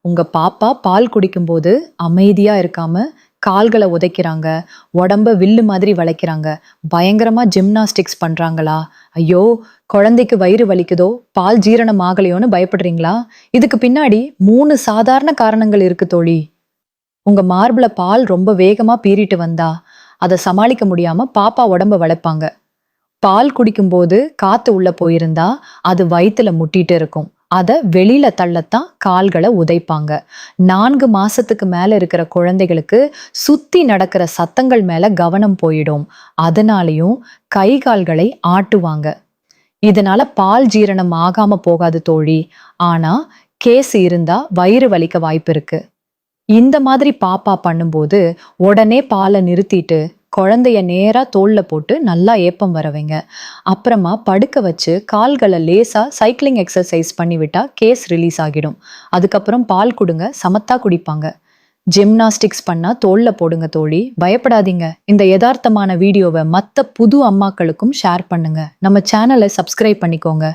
உங்க பாப்பா பால் குடிக்கும்போது அமைதியா இருக்காம கால்களை உதைக்கிறாங்க, உடம்ப வில்லு மாதிரி வளைக்கிறாங்க, பயங்கரமா ஜிம்னாஸ்டிக்ஸ் பண்றாங்களா? ஐயோ! குழந்தைக்கு வயிறு வலிக்குதோ, பால் ஜீரணம் ஆகலையோன்னு பயப்படுறீங்களா? இதுக்கு பின்னாடி 3 சாதாரண காரணங்கள் இருக்கு தோழி. உங்க மார்புல பால் ரொம்ப வேகமா பீறிட்டு வந்தா, அத சமாளிக்க முடியாம பாப்பா உடம்ப வளைப்பாங்க. பால் குடிக்கும்போது காத்து உள்ள போயிருந்தா, அது வயித்துல முட்டிட்டு இருக்கும். அத வெளியில தள்ளத்தான் கால்கள உதைப்பாங்க. 4 மாசத்துக்கு மேல இருக்கிற குழந்தைகளுக்கு சுத்தி நடக்கிற சத்தங்கள் மேல கவனம் போயிடும். அதனாலயும் கை கால்களை ஆட்டுவாங்க. இதனால பால் ஜீரணம் ஆகாம போகாது தோழி. ஆனா கேஸ் இருந்தா வயிறு வலிக்க வாய்ப்பு இருக்கு. இந்த மாதிரி பாப்பா பண்ணும்போது உடனே பாலை நிறுத்திட்டு குழந்தைய நேரா தோள்ல போட்டு நல்லா ஏப்பம் வர வைங்க. அப்புறமா படுக்க வச்சு கால்களை லேசா சைக்கிளிங் எக்ஸசைஸ் பண்ணி விட்டா கேஸ் ரிலீஸ் ஆகிடும். அதுக்கப்புறம் பால் கொடுங்க, சமத்தா குடிப்பாங்க. ஜிம்னாஸ்டிக்ஸ் பண்ணா தோள்ல போடுங்க தோழி, பயப்படாதீங்க. இந்த யதார்த்தமான வீடியோவை மத்த புது அம்மாக்களுக்கும் ஷேர் பண்ணுங்க. நம்ம சேனலை சப்ஸ்கிரைப் பண்ணிக்கோங்க.